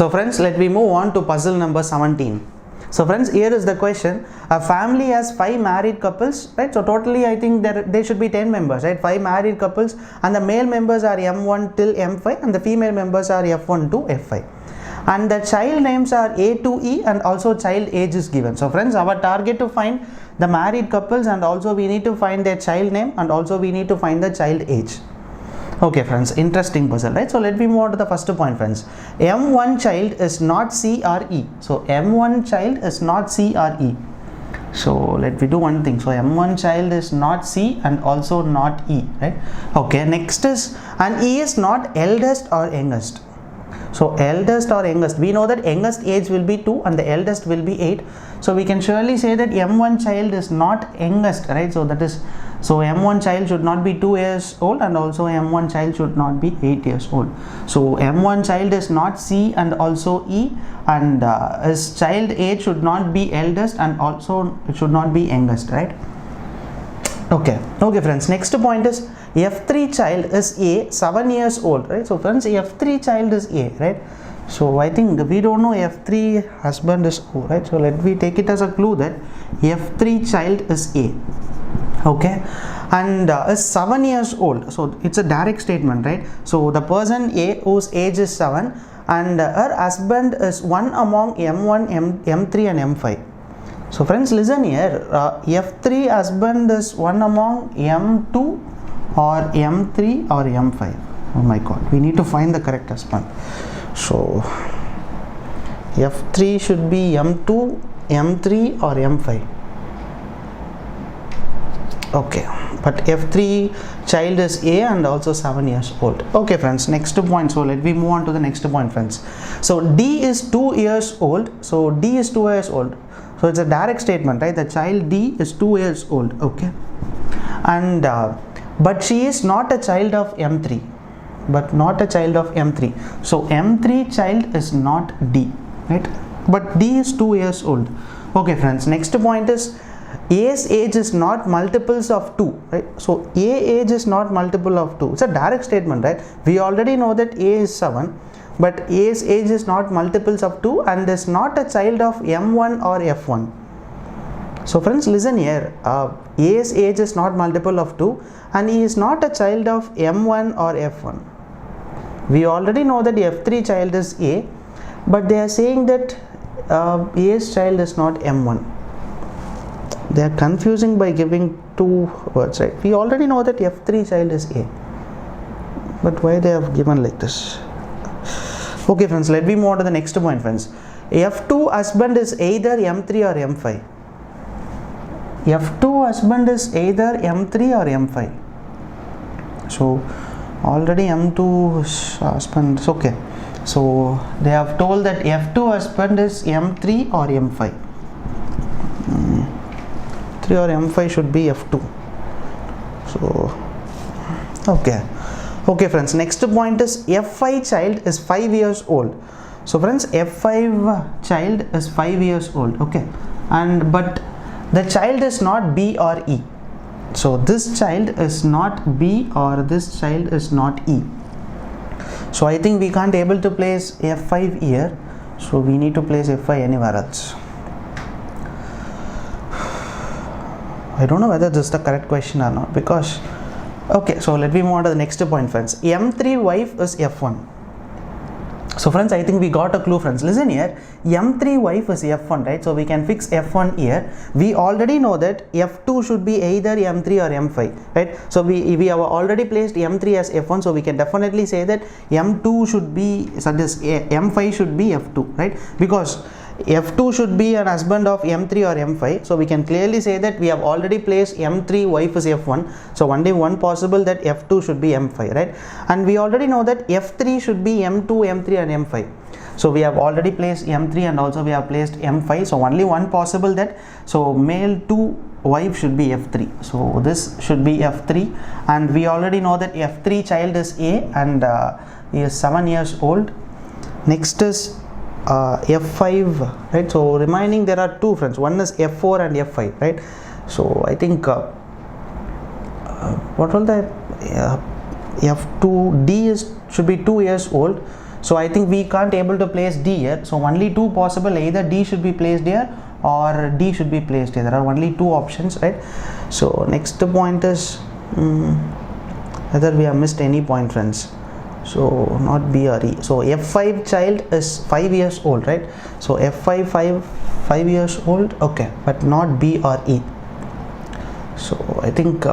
So friends, let me move on to puzzle number 17. So friends, here is the question. A family has 5 married couples, right? So totally I think there should be 10 members, right? 5 married couples, and the male members are M1 till M5 and the female members are F1 to F5. And the child names are A to E and also child age is given. So friends, our target to find the married couples, and also we need to find their child name, and also we need to find the child age. Okay friends, interesting puzzle, right? So let me move on to the first point, friends. M1 child is not C or E. So M1 child is not C or E. So let me do one thing. So M1 child is not C and also not E, right? Okay, next is, and E is not eldest or youngest. So eldest or youngest, we know that youngest age will be 2 and the eldest will be 8. So we can surely say that M1 child is not youngest, right? So that is, so M1 child should not be 2 years old and also M1 child should not be 8 years old. So M1 child is not C and also E, and his child age should not be eldest and also it should not be youngest, right? Okay friends, next point is F3 child is A, 7 years old, right? So friends, F3 child is A, right? So I think we don't know F3 husband is O, right? So let me take it as a clue that F3 child is A. Okay, and is 7 years old. So it's a direct statement, right? So the person A whose age is 7 and her husband is one among M1, M3 and M5. So friends, listen here, F3 husband is one among M2 or M3 or M5. Oh my god, we need to find the correct husband. So F3 should be M2, M3 or M5. Okay, but F3 child is A and also 7 years old. Okay friends, next point. So let me move on to the next point, friends. So D is 2 years old. So D is 2 years old. So it's a direct statement, right? The child D is 2 years old. Okay, and but she is not a child of M3. But not a child of M3. So M3 child is not D, right? But D is 2 years old. Okay friends, next point is A's age is not multiples of 2, right? So A age is not multiple of 2. It's a direct statement, right? We already know that A is 7, but A's age is not multiples of 2 and is not a child of M1 or F1. So friends, listen here, A's age is not multiple of 2 and he is not a child of M1 or F1. We already know that F3 child is A, but they are saying that A's child is not M1. They are confusing by giving 2 words, right? We already know that F3 child is A, but why they have given like this? Okay friends, let me move on to the next point, friends. F2 husband is either M3 or M5. F2 husband is either M3 or M5. So already M2 husband is okay. So they have told that F2 husband is M3 or M5. 3 or M5 should be F2. So okay friends, next point is F5 child is 5 years old. So friends, F5 child is 5 years old. Okay, and but the child is not B or E. So this child is not B or this child is not E. So I think we can't able to place F5 here. So we need to place F5 anywhere else. I don't know whether this is the correct question or not, because okay, so let me move on to the next point, friends. M3 wife is F1. So friends, I think we got a clue, friends. Listen here, M3 wife is F1, right? So we can fix F1 here. We already know that F2 should be either M3 or M5, right? So we have already placed M3 as F1, so we can definitely say that M2 should be, such as M5 should be F2, right? Because F2 should be an husband of M3 or M5, so we can clearly say that we have already placed M3 wife is F1, so only one possible that F2 should be M5, right? And we already know that F3 should be M2, M3 and M5, so we have already placed M3 and also we have placed M5, so only one possible that, so male 2 wife should be F3, so this should be F3, and we already know that F3 child is A and he is 7 years old. Next is F5, right? So remaining there are 2, friends. One is F4 and F5, right? So I think what will the F2 D is should be 2 years old. So I think we can't able to place D here. So only two possible, either D should be placed here or D should be placed here. There are only two options, right? So next point is whether we have missed any point, friends. So not B or E. So F5 child is 5 years old, right? So F5 5 years old, okay, but not B or E. So I think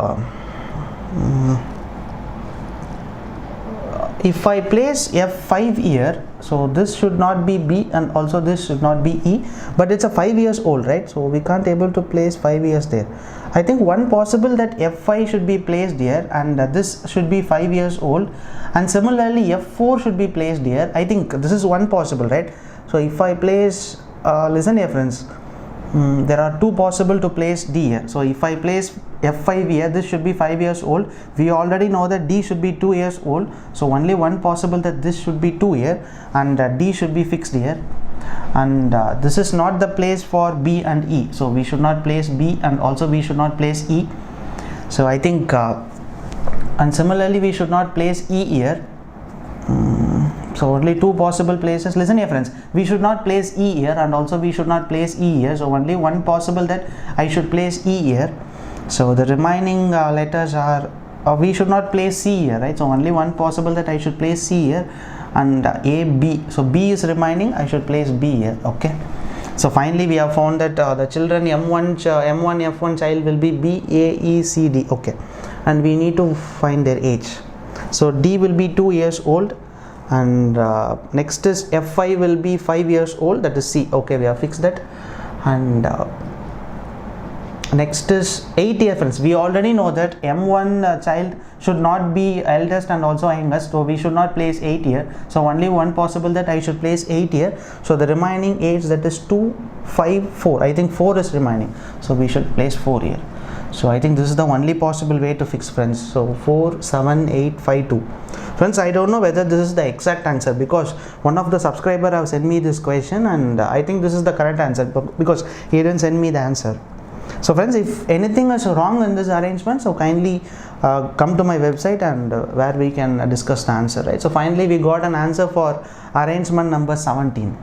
if I place F5 here, so this should not be B and also this should not be E, but it's a 5 years old, right? So we can't able to place 5 years there. I think one possible that F5 should be placed here and this should be 5 years old, and similarly F4 should be placed here. I think this is one possible, right? So if I place listen here, friends, there are two possible to place D here. So if I place F5 here, this should be 5 years old. We already know that D should be 2 years old, so only one possible that this should be 2 here and D should be fixed here. And this is not the place for B and E, so we should not place B and also we should not place E. So I think and similarly we should not place E here. So only two possible places. Listen here, friends, we should not place E here and also we should not place E here, so only one possible that I should place E here. So the remaining letters are we should not place C here, right? So only one possible that I should place C here and A, B. So B is remaining, I should place B here. Okay, so finally we have found that the children M1 F1 child will be B, A, E, C, D. Okay, and we need to find their age. So D will be 2 years old and next is F5 will be 5 years old, that is C. Okay, we have fixed that. And next is 8 year, friends. We already know that M1 child should not be eldest and also youngest, so we should not place 8 here. So only one possible that I should place 8 here. So the remaining age, that is 2, 5, 4. I think 4 is remaining, so we should place 4 here. So I think this is the only possible way to fix, friends. So 4, 7, 8, 5, 2. Friends, I don't know whether this is the exact answer because one of the subscriber have sent me this question and I think this is the correct answer because he didn't send me the answer. So friends, if anything is wrong in this arrangement, so kindly come to my website and where we can discuss the answer, right? So finally we got an answer for arrangement number 17.